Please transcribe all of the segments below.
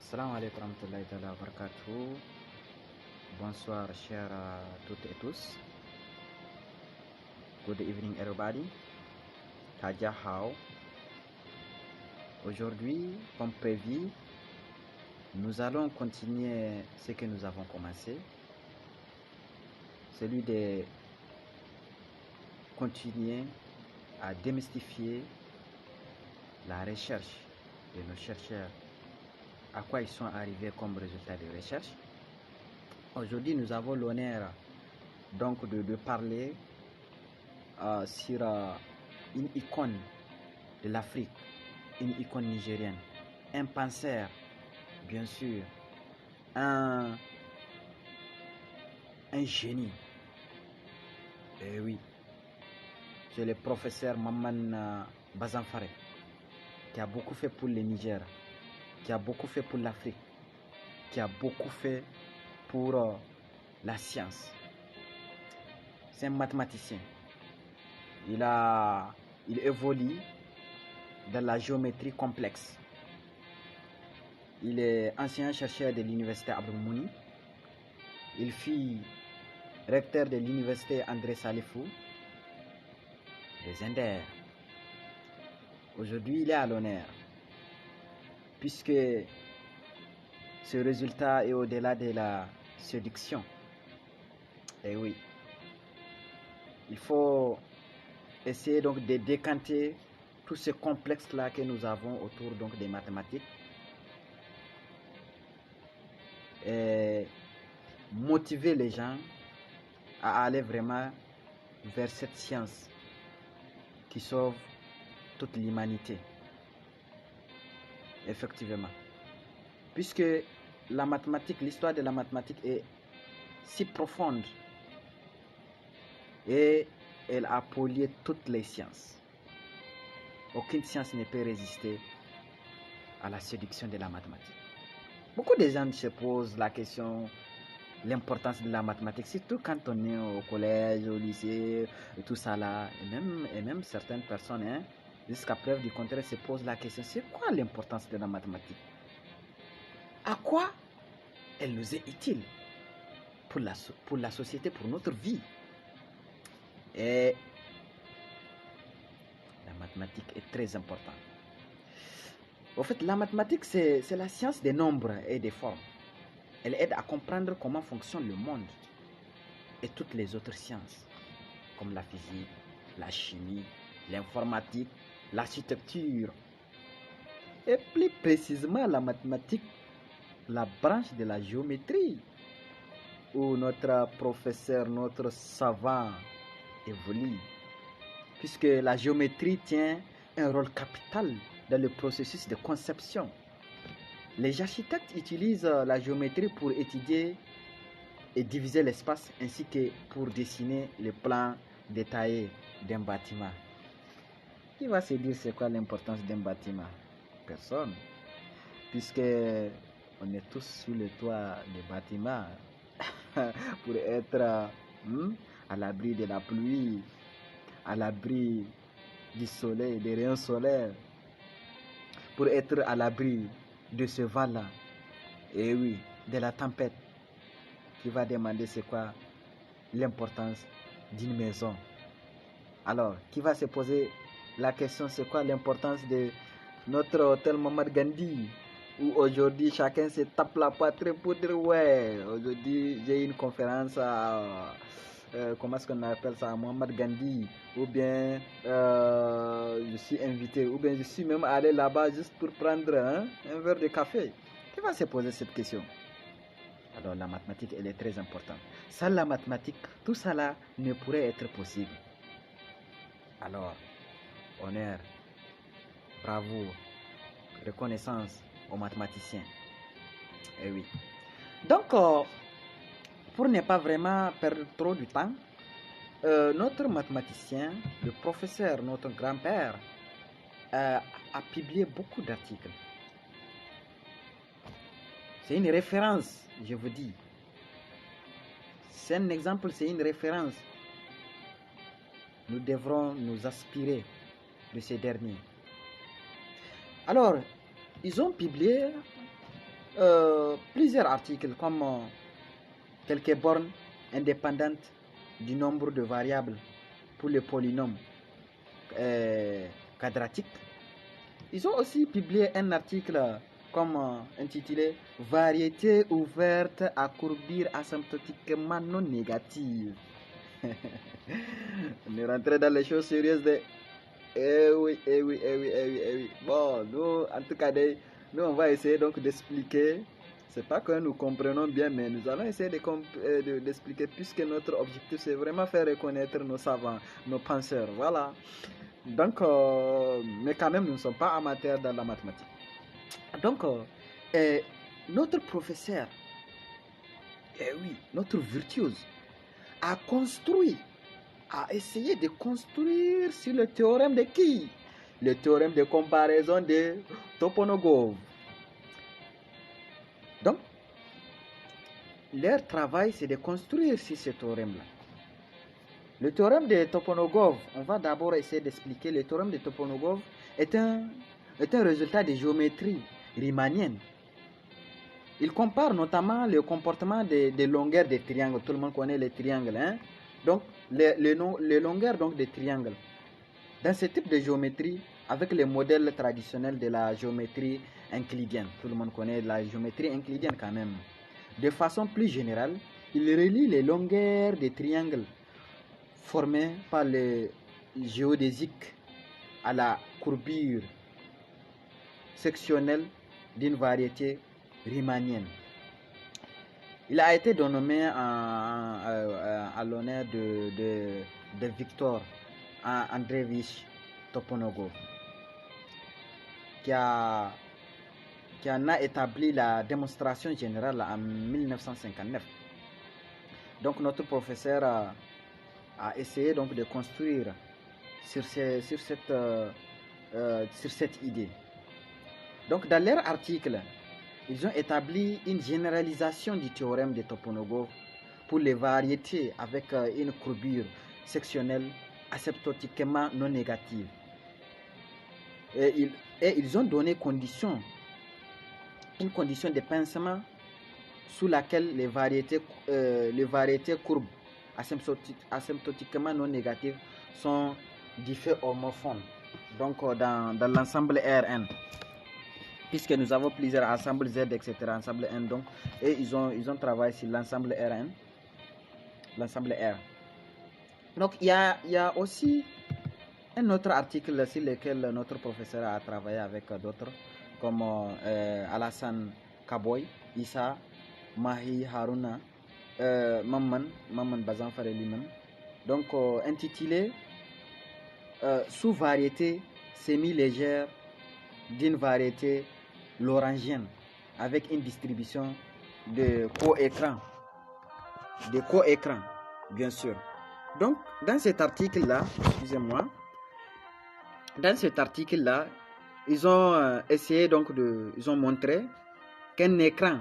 Assalamu alaikum warahmatullahi ta'ala wa barakatuh. Bonsoir chers toutes et tous. Good evening everybody. Taja Hao. Aujourd'hui, comme prévu, nous allons continuer ce que nous avons commencé. Celui de continuer à démystifier la recherche de nos chercheurs, à quoi ils sont arrivés comme résultat de recherche. Aujourd'hui, nous avons l'honneur donc de parler sur une icône de l'Afrique, une icône nigérienne, un penseur, bien sûr, un génie. Et oui, c'est le professeur Maman Bazanfare, qui a beaucoup fait pour le Niger, qui a beaucoup fait pour l'Afrique, qui a beaucoup fait pour la science. C'est un mathématicien. Il évolue dans la géométrie complexe. Il est ancien chercheur de l'université Abdou-Mouni. Il fut recteur de l'université André Salifou des Indes. Aujourd'hui, il est à l'honneur, puisque ce résultat est au-delà de la séduction. Et oui, il faut essayer donc de décanter tout ce complexe-là que nous avons autour donc des mathématiques et motiver les gens à aller vraiment vers cette science qui sauve toute l'humanité. Effectivement. Puisque la mathématique, l'histoire de la mathématique est si profonde et elle a pollué toutes les sciences. Aucune science ne peut résister à la séduction de la mathématique. Beaucoup de gens se posent la question, l'importance de la mathématique, surtout quand on est au collège, au lycée, et tout ça là. Et même certaines personnes, jusqu'à preuve du contraire, se posent la question, c'est quoi l'importance de la mathématique? À quoi elle nous est utile pour la société, pour notre vie? Et la mathématique est très importante. En fait, la mathématique, c'est la science des nombres et des formes. Elle aide à comprendre comment fonctionne le monde et toutes les autres sciences, comme la physique, la chimie, l'informatique, l'architecture. Et plus précisément, la mathématique, la branche de la géométrie, où notre professeur, notre savant évolue. Puisque la géométrie tient un rôle capital dans le processus de conception. Les architectes utilisent la géométrie pour étudier et diviser l'espace ainsi que pour dessiner les plans détaillés d'un bâtiment. Qui va se dire c'est quoi l'importance d'un bâtiment? Personne. Puisque on est tous sous le toit des bâtiments pour être à l'abri de la pluie, à l'abri du soleil, des rayons solaires, pour être à l'abri de ce vent-là, et oui, de la tempête, qui va demander c'est quoi l'importance d'une maison. Alors, qui va se poser la question, c'est quoi l'importance de notre hôtel Mohamed Gandhi, où aujourd'hui chacun se tape la poitrine pour dire ouais, aujourd'hui j'ai une conférence à comment est-ce qu'on appelle ça, Mohamed Gandhi, ou bien je suis invité, ou bien je suis même allé là-bas juste pour prendre un verre de café. Qui va se poser cette question? Alors la mathématique, elle est très importante. Sans la mathématique, tout ça là ne pourrait être possible. Alors, honneur, bravo, reconnaissance aux mathématiciens. Eh oui. Donc, pour ne pas vraiment perdre trop de temps, notre mathématicien, le professeur, notre grand-père, a publié beaucoup d'articles. C'est une référence, je vous dis. C'est un exemple, c'est une référence. Nous devrons nous inspirer de ces derniers. Alors, ils ont publié plusieurs articles comme quelques bornes indépendantes du nombre de variables pour les polynômes quadratiques. Ils ont aussi publié un article comme intitulé Variété ouverte à courbure asymptotiquement non négative. On est rentré dans les choses sérieuses de... Eh oui, eh oui, eh oui, eh oui, eh oui. Bon, nous, en tout cas, nous, on va essayer donc d'expliquer. C'est pas que nous comprenons bien, mais nous allons essayer d'expliquer, puisque notre objectif, c'est vraiment faire reconnaître nos savants, nos penseurs. Voilà. Donc, mais quand même, nous ne sommes pas amateurs dans la mathématique. Donc, notre professeur, eh oui, notre virtuose, a essayé de construire sur le théorème de qui? Le théorème de comparaison de Toponogov. Donc, leur travail, c'est de construire sur ce théorème-là. Le théorème de Toponogov, on va d'abord essayer d'expliquer. Le théorème de Toponogov est un résultat de géométrie riemannienne. Il compare notamment le comportement des longueurs des triangles. Tout le monde connaît les triangles, hein? Donc, les longueurs donc, des triangles. Dans ce type de géométrie, avec les modèles traditionnels de la géométrie euclidienne, tout le monde connaît la géométrie euclidienne quand même. De façon plus générale, il relie les longueurs des triangles formés par les géodésiques à la courbure sectionnelle d'une variété riemannienne. Il a été dénommé à l'honneur de Victor Andreevich Toponogov, qui en a établi la démonstration générale en 1959. Donc notre professeur a essayé donc de construire sur cette idée. Donc dans leur article, ils ont établi une généralisation du théorème de Toponogov pour les variétés avec une courbure sectionnelle asymptotiquement non négative. Et ils ont donné une condition de pincement sous laquelle les variétés courbes asymptotiquement non négatives sont diffées homophones. Donc dans l'ensemble Rn. Puisque nous avons plusieurs ensembles Z, etc., ensemble N, donc, et ils ont travaillé sur l'ensemble Rn, l'ensemble R. Donc, il y a aussi un autre article sur lequel notre professeur a travaillé avec d'autres, comme Alassane Kaboy, Issa, Mahi Haruna, Maman Bazanfare lui-même, donc intitulé Sous-variété semi-légère d'une variété lagrangienne avec une distribution de coécrans, bien sûr. Donc, dans cet article-là, excusez-moi, ils ont essayé donc ils ont montré qu'un écran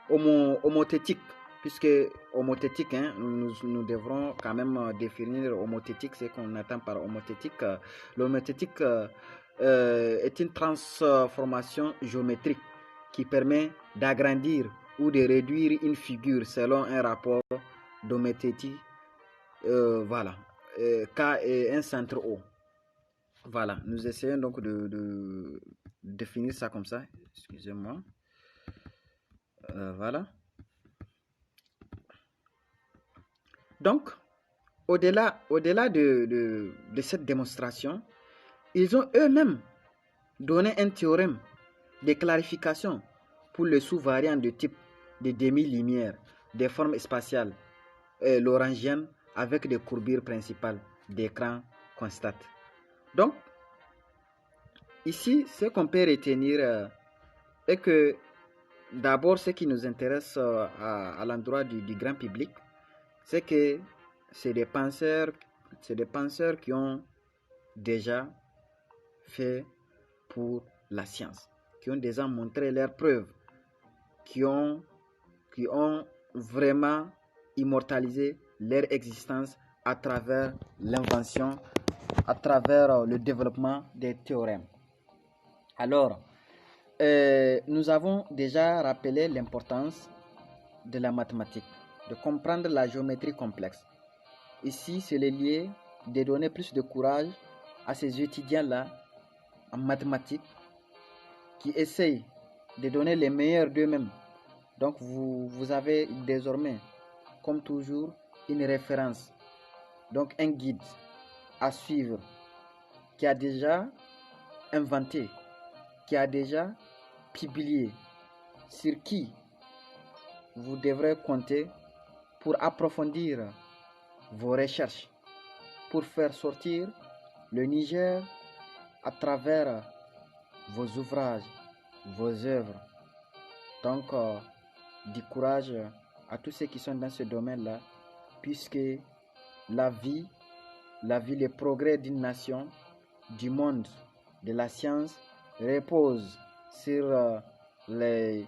homothétique, puisque homothétique, hein, nous devrons quand même définir homothétique, ce qu'on attend par homothétique. L'homothétique est une transformation géométrique qui permet d'agrandir ou de réduire une figure selon un rapport d'homothétie, voilà, K et un centre O. Voilà, nous essayons donc de définir ça comme ça, excusez-moi. Voilà. Donc, au-delà de cette démonstration, ils ont eux-mêmes donné un théorème de clarification pour les sous-variants de type de demi-lumière des formes spatiales lagrangiennes avec des courbures principales d'écran constates. Donc, ici, ce qu'on peut retenir est que d'abord, ce qui nous intéresse à l'endroit du grand public, c'est que c'est des penseurs qui ont déjà fait pour la science, qui ont déjà montré leurs preuves, qui ont vraiment immortalisé leur existence à travers l'invention, à travers le développement des théorèmes. Alors, Nous avons déjà rappelé l'importance de la mathématique, de comprendre la géométrie complexe. Ici, c'est le lieu de donner plus de courage à ces étudiants-là en mathématiques qui essayent de donner les meilleurs d'eux-mêmes. Donc, vous avez désormais, comme toujours, une référence, donc un guide à suivre qui a déjà inventé, qui a déjà publié, sur qui vous devrez compter pour approfondir vos recherches, pour faire sortir le Niger à travers vos ouvrages, vos œuvres. Donc, du courage à tous ceux qui sont dans ce domaine-là, puisque la vie, le progrès d'une nation, du monde, de la science, repose sur les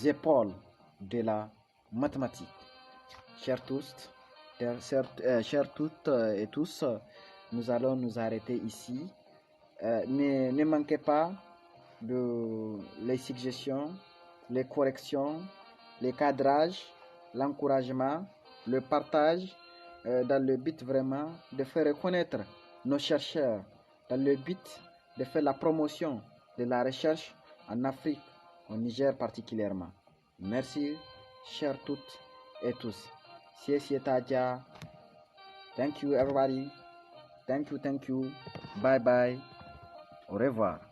épaules de la mathématique. Chers toutes et tous, nous allons nous arrêter ici. Ne manquez pas les suggestions, les corrections, les cadrages, l'encouragement, le partage, dans le but vraiment de faire reconnaître nos chercheurs, dans le but de faire la promotion de la recherche en Afrique, au Niger particulièrement. Merci, chers toutes et tous. Taja. Thank you, everybody. Thank you. Bye bye. Au revoir.